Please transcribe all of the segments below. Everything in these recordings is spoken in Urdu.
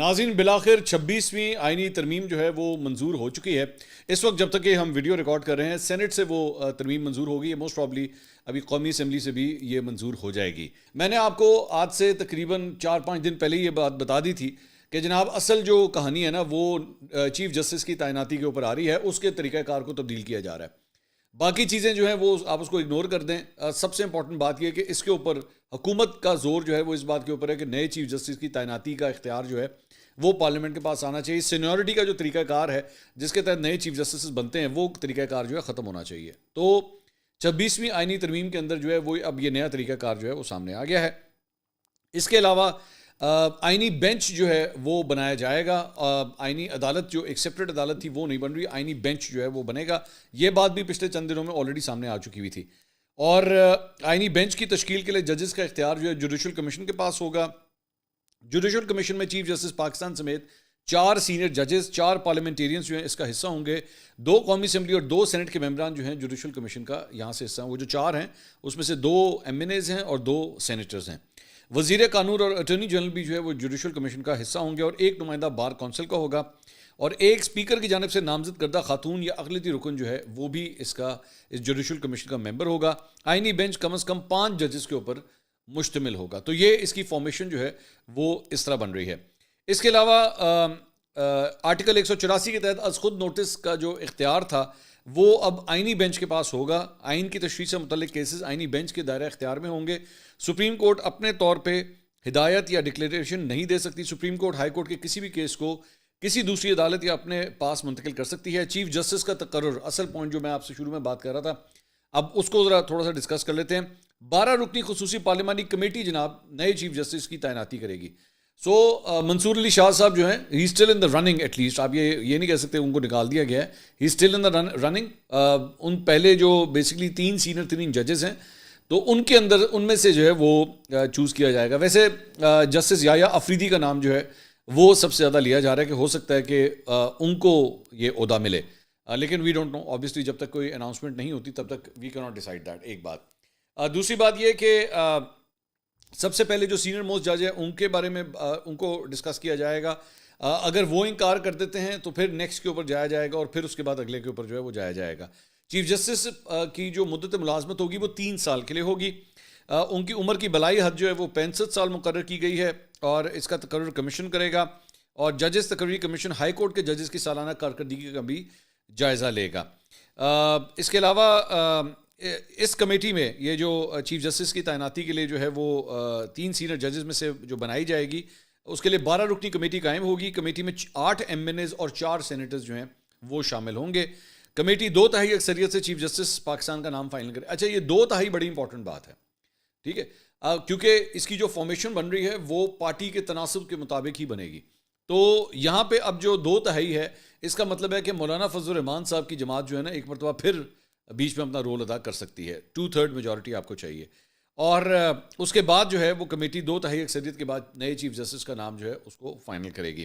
ناظرین بالآخر 26ویں آئینی ترمیم جو ہے وہ منظور ہو چکی ہے. اس وقت جب تک کہ ہم ویڈیو ریکارڈ کر رہے ہیں سینٹ سے وہ ترمیم منظور ہوگی. موسٹ پرابلی ابھی قومی اسمبلی سے بھی یہ منظور ہو جائے گی. میں نے آپ کو آج سے تقریباً 4-5 دن پہلے یہ بات بتا دی تھی کہ جناب اصل جو کہانی ہے نا وہ چیف جسٹس کی تعیناتی کے اوپر آ رہی ہے. اس کے طریقہ کار کو تبدیل کیا جا رہا ہے. باقی چیزیں جو ہیں وہ آپ اس کو اگنور کر دیں. سب سے امپورٹنٹ بات یہ ہے کہ اس کے اوپر حکومت کا زور جو ہے وہ اس بات کے اوپر ہے کہ نئے چیف جسٹس کی تعیناتی کا اختیار جو ہے وہ پارلیمنٹ کے پاس آنا چاہیے. سینیورٹی کا جو طریقہ کار ہے جس کے تحت نئے چیف جسٹس بنتے ہیں وہ طریقہ کار جو ہے ختم ہونا چاہیے. تو 26ویں آئینی ترمیم کے اندر جو ہے وہ اب یہ نیا طریقہ کار جو ہے وہ سامنے آ گیا ہے. اس کے علاوہ آئینی بینچ جو ہے وہ بنایا جائے گا. آئینی عدالت جو ایک سیپریٹ عدالت تھی وہ نہیں بن رہی, آئینی بینچ جو ہے وہ بنے گا. یہ بات بھی پچھلے چند دنوں میں آلریڈی سامنے آ چکی ہوئی تھی. اور آئینی بینچ کی تشکیل کے لیے ججز کا اختیار جو ہے جوڈیشل کمیشن کے پاس ہوگا. جوڈیشل کمیشن میں چیف جسٹس پاکستان سمیت 4 سینئر ججز, 4 پارلیمنٹیرینز جو ہیں اس کا حصہ ہوں گے. 2 قومی اسمبلی اور 2 سینٹ کے ممبران جو ہیں جوڈیشل کمیشن کا یہاں سے حصہ ہیں. وہ جو 4 ہیں اس میں سے 2 ایم این ایز ہیں اور 2 سینیٹرز ہیں. وزیر قانون اور اٹارنی جنرل بھی جو ہے وہ جوڈیشل کمیشن کا حصہ ہوں گے اور ایک نمائندہ بار کونسل کا ہوگا. اور ایک اسپیکر کی جانب سے نامزد کردہ خاتون یا اقلیتی رکن جو ہے وہ بھی اس جوڈیشل کمیشن کا ممبر ہوگا. آئینی بینچ کم از کم 5 ججز کے اوپر مشتمل ہوگا. تو یہ اس کی فارمیشن جو ہے وہ اس طرح بن رہی ہے. اس کے علاوہ آرٹیکل 184 کے تحت از خود نوٹس کا جو اختیار تھا وہ اب آئینی بینچ کے پاس ہوگا. آئین کی تشریح سے متعلق کیسز آئینی بینچ کے دائرہ اختیار میں ہوں گے. سپریم کورٹ اپنے طور پہ ہدایت یا ڈکلیریشن نہیں دے سکتی. سپریم کورٹ ہائی کورٹ کے کسی بھی کیس کو کسی دوسری عدالت یا اپنے پاس منتقل کر سکتی ہے. چیف جسٹس کا تقرر, اصل پوائنٹ جو میں آپ سے شروع میں بات کر رہا تھا, اب اس کو ذرا تھوڑا سا ڈسکس کر لیتے ہیں. 12 رکنی خصوصی پارلیمانی کمیٹی جناب نئے چیف جسٹس کی تعیناتی کرے گی. منصور علی شاہ صاحب جو ہیں ہی still in the running, at least آپ یہ نہیں کہہ سکتے ان کو نکال دیا گیا ہے. ہی اسٹل ان دا رننگ. ان پہلے جو بیسکلی 3 سینئر 3 ججز ہیں تو ان کے اندر ان میں سے جو ہے وہ چوز کیا جائے گا. ویسے جسٹس یحییٰ افریدی کا نام جو ہے وہ سب سے زیادہ لیا جا رہا ہے کہ ہو سکتا ہے کہ ان کو یہ عہدہ ملے, لیکن وی ڈونٹ نو. آبویسلی جب تک کوئی اناؤنسمنٹ نہیں ہوتی تب تک we can not decide that. ایک بات. دوسری بات یہ کہ سب سے پہلے جو سینئر موسٹ جج ہیں ان کے بارے میں ان کو ڈسکس کیا جائے گا. اگر وہ انکار کر دیتے ہیں تو پھر نیکسٹ کے اوپر جایا جائے گا اور پھر اس کے بعد اگلے کے اوپر جو ہے وہ جایا جائے گا. چیف جسٹس کی جو مدت ملازمت ہوگی وہ 3 سال کے لیے ہوگی. ان کی عمر کی بلائی حد جو ہے وہ 65 سال مقرر کی گئی ہے اور اس کا تقرر کمیشن کرے گا. اور ججز تقرری کمیشن ہائی کورٹ کے ججز کی سالانہ کارکردگی کا بھی جائزہ لے گا. اس کے علاوہ اس کمیٹی میں یہ جو چیف جسٹس کی تعیناتی کے لیے جو ہے وہ 3 سینئر ججز میں سے جو بنائی جائے گی اس کے لیے 12 رکنی کمیٹی قائم ہوگی. کمیٹی میں 8 ایم این ایز اور 4 سینیٹرز جو ہیں وہ شامل ہوں گے. کمیٹی 2/3 اکثریت سے چیف جسٹس پاکستان کا نام فائنل کرے. اچھا, یہ 2/3 بڑی امپورٹنٹ بات ہے, ٹھیک ہے, کیونکہ اس کی جو فارمیشن بن رہی ہے وہ پارٹی کے تناسب کے مطابق ہی بنے گی. تو یہاں پہ اب جو 2/3 ہے اس کا مطلب ہے کہ مولانا فضل الرحمان صاحب کی جماعت جو ہے نا ایک مرتبہ پھر بیچ میں اپنا رول ادا کر سکتی ہے. 2/3 میجورٹی آپ کو چاہیے. اور اس کے بعد جو ہے وہ کمیٹی 2/3 اکثریت کے بعد نئے چیف جسٹس کا نام جو ہے اس کو فائنل کرے گی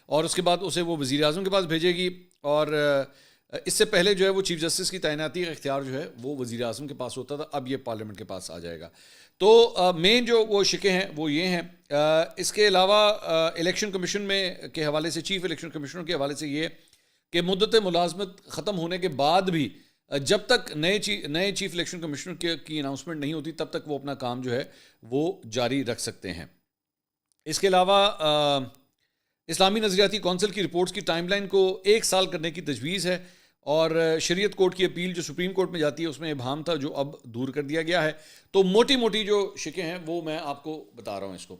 اور اس کے بعد اسے وہ وزیر اعظم کے پاس بھیجے گی. اور اس سے پہلے جو ہے وہ چیف جسٹس کی تعیناتی کا اختیار جو ہے وہ وزیر اعظم کے پاس ہوتا تھا, اب یہ پارلیمنٹ کے پاس آ جائے گا. تو مین جو وہ شقیں ہیں وہ یہ ہیں. اس کے علاوہ الیکشن کمیشن میں کے حوالے سے, چیف الیکشن کمیشنر کے حوالے سے یہ کہ مدت ملازمت ختم ہونے کے بعد بھی جب تک نئے چیف الیکشن کمیشنر کی اناؤنسمنٹ نہیں ہوتی تب تک وہ اپنا کام جو ہے وہ جاری رکھ سکتے ہیں. اس کے علاوہ اسلامی نظریاتی کونسل کی رپورٹس کی ٹائم لائن کو 1 سال کرنے کی تجویز ہے. اور شریعت کورٹ کی اپیل جو سپریم کورٹ میں جاتی ہے اس میں ابہام تھا جو اب دور کر دیا گیا ہے. تو موٹی جو شقیں ہیں وہ میں آپ کو بتا رہا ہوں اس کو.